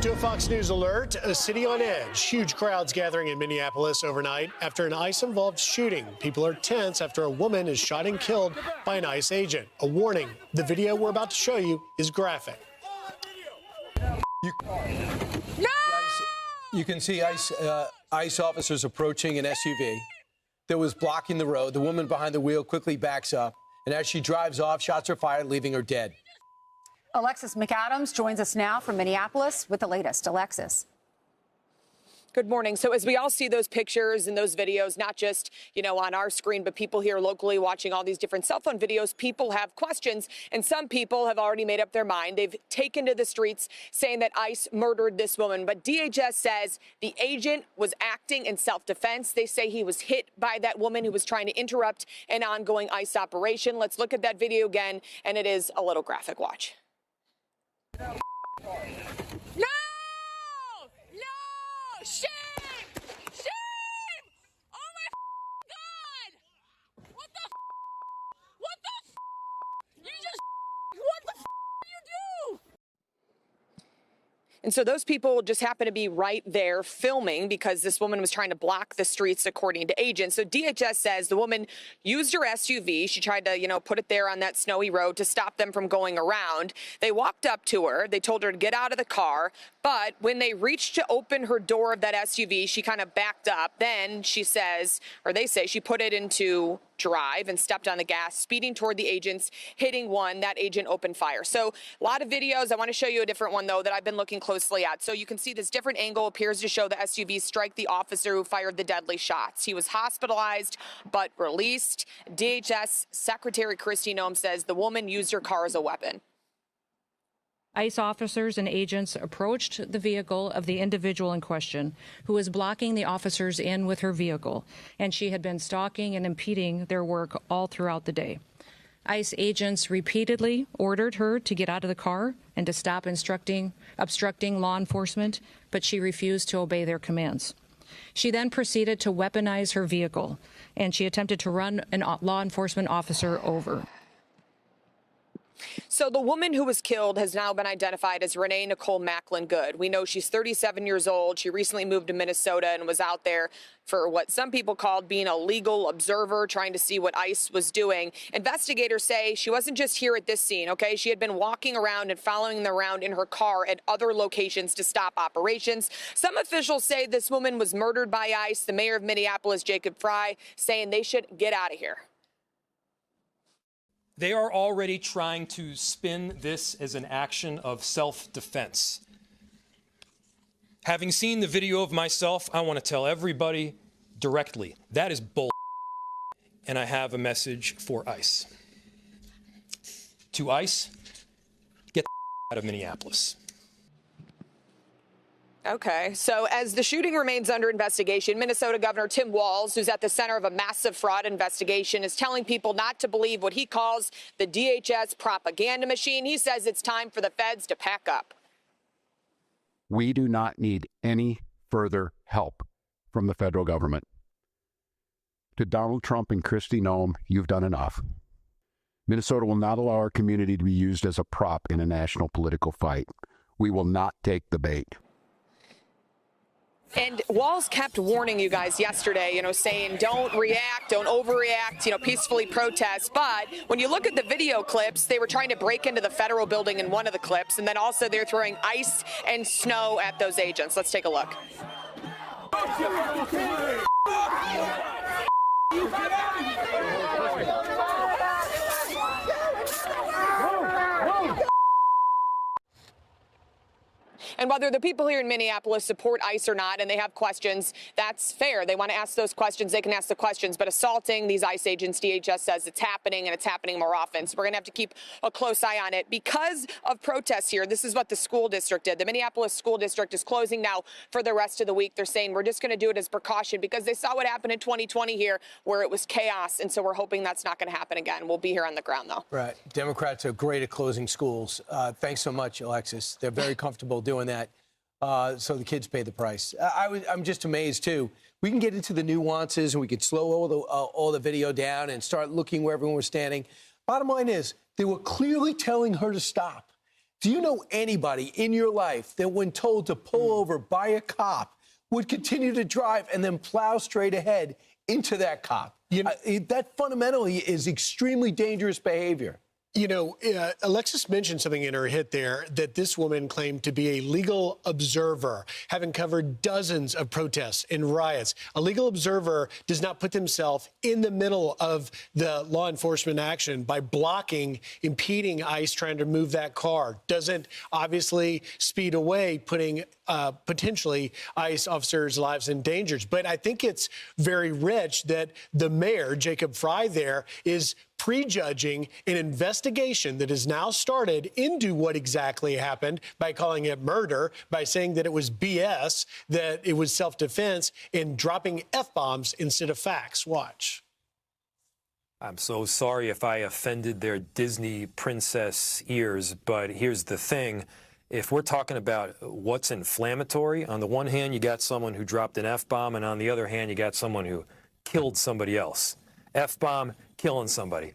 To a Fox News alert, a city on edge. Huge crowds gathering in Minneapolis overnight after an ICE-involved shooting. People are tense after a woman is shot and killed by an ICE agent. A warning, the video we're about to show you is graphic. You can see ICE officers approaching an SUV that was blocking the road. The woman behind the wheel quickly backs up, and as she drives off, shots are fired, leaving her dead. Alexis McAdams joins us now from Minneapolis with the latest. Alexis. Good morning. So as we all see those pictures and those videos, not just, on our screen, but people here locally watching all these different cell phone videos, people have questions, and some people have already made up their mind. They've taken to the streets saying that ICE murdered this woman. But DHS says the agent was acting in self-defense. They say he was hit by that woman who was trying to interrupt an ongoing ICE operation. Let's look at that video again, and it is a little graphic. Watch. No! No! Shame! Shame! Oh my God! What the What the You just what the did you do? And so those people just happen to be right there filming because this woman was trying to block the streets, according to agents. So DHS says the woman used her SUV. She tried to, put it there on that snowy road to stop them from going around. They walked up to her. They told her to get out of the car. But when they reached to open her door of that SUV, she kind of backed up. Then she says, or they say, she put it into drive and stepped on the gas, speeding toward the agents, hitting one. That agent opened fire. So a lot of videos. I want to show you a different one, though, that I've been looking closely at. So you can see this different angle appears to show the SUV strike the officer who fired the deadly shots. He was hospitalized but released. DHS Secretary Kristi Noem says the woman used her car as a weapon. ICE officers and agents approached the vehicle of the individual in question, who was blocking the officers in with her vehicle, and she had been stalking and impeding their work all throughout the day. ICE agents repeatedly ordered her to get out of the car and to stop obstructing law enforcement, but she refused to obey their commands. She then proceeded to weaponize her vehicle, and she attempted to run a law enforcement officer over. So the woman who was killed has now been identified as Renee Nicole Macklin Good. We know she's 37 years old. She recently moved to Minnesota and was out there for what some people called being a legal observer, trying to see what ICE was doing. Investigators say she wasn't just here at this scene, okay? She had been walking around and following them around in her car at other locations to stop operations. Some officials say this woman was murdered by ICE. The mayor of Minneapolis, Jacob Frey, saying they should get out of here. They are already trying to spin this as an action of self-defense. Having seen the video of myself, I want to tell everybody directly, that is bull. And I have a message for ICE. To ICE, get the out of Minneapolis. Okay, so as the shooting remains under investigation, Minnesota Governor Tim Walz, who's at the center of a massive fraud investigation, is telling people not to believe what he calls the DHS propaganda machine. He says it's time for the feds to pack up. We do not need any further help from the federal government. To Donald Trump and Kristi Noem, you've done enough. Minnesota will not allow our community to be used as a prop in a national political fight. We will not take the bait. And Walz kept warning you guys yesterday, saying don't react, don't overreact, peacefully protest. But when you look at the video clips, they were trying to break into the federal building in one of the clips. And then also they're throwing ice and snow at those agents. Let's take a look. And whether the people here in Minneapolis support ICE or not, and they have questions, that's fair. They want to ask those questions. They can ask the questions. But assaulting these ICE agents, DHS says it's happening, and it's happening more often. So we're going to have to keep a close eye on it. Because of protests here, this is what the school district did. The Minneapolis school district is closing now for the rest of the week. They're saying we're just going to do it as precaution because they saw what happened in 2020 here where it was chaos. And so we're hoping that's not going to happen again. We'll be here on the ground, though. Right. Democrats are great at closing schools. Thanks so much, Alexis. They're very comfortable doing that. So the kids pay the price. I'm just amazed, too. We can get into the nuances and we could slow all the video down and start looking where everyone was standing. Bottom line is they were clearly telling her to stop. Do you know anybody in your life that when told to pull over by a cop would continue to drive and then plow straight ahead into that cop? That fundamentally is extremely dangerous behavior. You know, Alexis mentioned something in her hit there that this woman claimed to be a legal observer, having covered dozens of protests and riots. A legal observer does not put themselves in the middle of the law enforcement action by blocking, impeding ICE trying to move that car. Doesn't obviously speed away, putting potentially ICE officers' lives in danger. But I think it's very rich that the mayor, Jacob Frey, there is prejudging an investigation that has now started into what exactly happened by calling it murder, by saying that it was BS, that it was self-defense, and dropping F-bombs instead of facts. Watch. I'm so sorry if I offended their Disney princess ears, but here's the thing. If we're talking about what's inflammatory, on the one hand, you got someone who dropped an F-bomb, and on the other hand, you got someone who killed somebody else. F-bomb, killing somebody.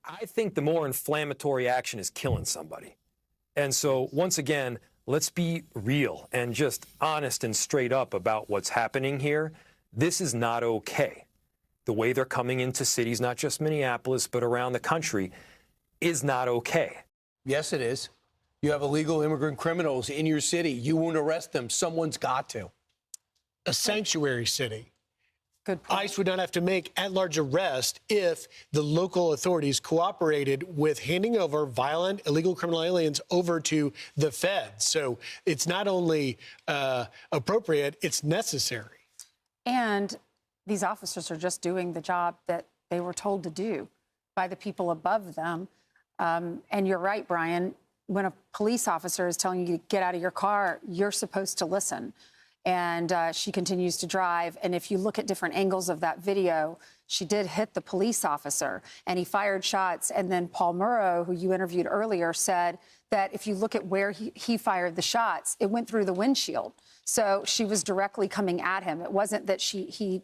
I think the more inflammatory action is killing somebody. And so, once again, let's be real and just honest and straight up about what's happening here. This is not okay. The way they're coming into cities, not just Minneapolis, but around the country, is not okay. Yes, it is. You have illegal immigrant criminals in your city. You won't arrest them. Someone's got to. A sanctuary city. Good point. ICE would not have to make at-large arrest if the local authorities cooperated with handing over violent, illegal criminal aliens over to the feds. So it's not only appropriate, it's necessary. And these officers are just doing the job that they were told to do by the people above them. And you're right, Brian. When a police officer is telling you to get out of your car, you're supposed to listen. And she continues to drive. And if you look at different angles of that video, she did hit the police officer and he fired shots. And then Paul Murrow, who you interviewed earlier, said that if you look at where he fired the shots, it went through the windshield. So she was directly coming at him. It wasn't that he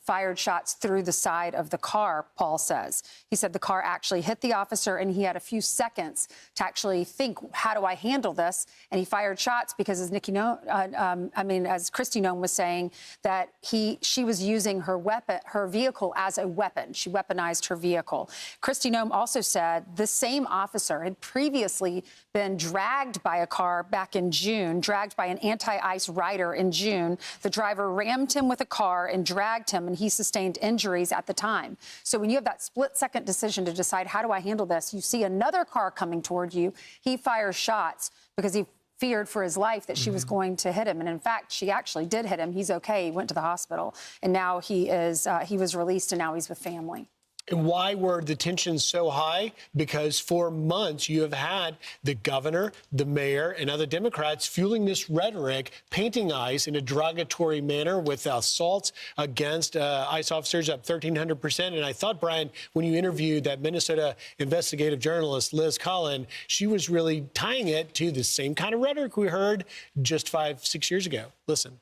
fired shots through the side of the car, Paul says. He said the car actually hit the officer and he had a few seconds to actually think, how do I handle this? And he fired shots because, as as Kristi Noem was saying, that she was using her vehicle as a weapon. She weaponized her vehicle. Kristi Noem also said the same officer had previously been dragged by a car back in June, dragged by an anti-ICE rider in June. The driver rammed him with a car and dragged him, and he sustained injuries at the time. So when you have that split-second decision to decide, how do I handle this? You see another car coming toward you. He fires shots because he feared for his life that she was going to hit him. And in fact, she actually did hit him. He's okay. He went to the hospital. And now he was released, and now he's with family. And why were the tensions so high? Because for months you have had the governor, the mayor, and other Democrats fueling this rhetoric, painting ICE in a derogatory manner with assaults against ICE officers up 1,300%. And I thought, Brian, when you interviewed that Minnesota investigative journalist, Liz Collin, she was really tying it to the same kind of rhetoric we heard just 5-6 years ago. Listen.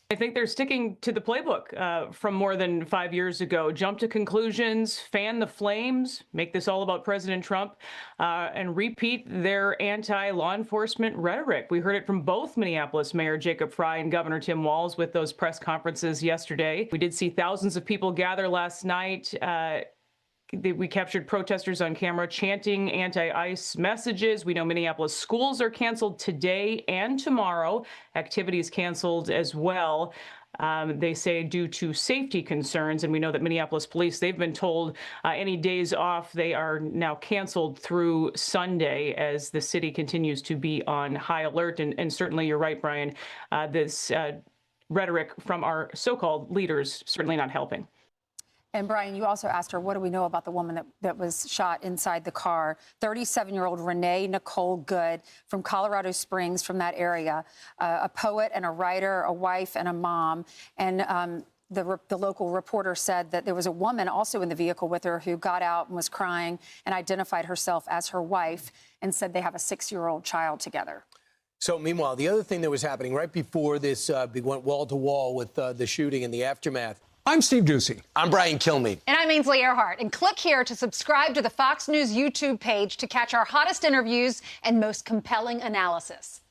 I think they're sticking to the playbook from more than 5 years ago. Jump to conclusions, fan the flames, make this all about President Trump, and repeat their anti-law enforcement rhetoric. We heard it from both Minneapolis Mayor Jacob Frey and Governor Tim Walz with those press conferences yesterday. We did see thousands of people gather last night. We captured protesters on camera chanting anti-ICE messages. We know Minneapolis schools are canceled today and tomorrow. Activities canceled as well. They say due to safety concerns. And we know that Minneapolis police, they've been told any days off, they are now canceled through Sunday as the city continues to be on high alert. And certainly you're right, Brian, this rhetoric from our so-called leaders certainly not helping. And Brian, you also asked her, what do we know about the woman that was shot inside the car? 37-year-old Renee Nicole Good from Colorado Springs, from that area, a poet and a writer, a wife and a mom. And the local reporter said that there was a woman also in the vehicle with her who got out and was crying and identified herself as her wife and said they have a 6-year-old child together. So meanwhile, the other thing that was happening right before this, we went wall to wall with the shooting and the aftermath. I'm Steve Doocy. I'm Brian Kilmeade. And I'm Ainsley Earhart. And click here to subscribe to the Fox News YouTube page to catch our hottest interviews and most compelling analysis.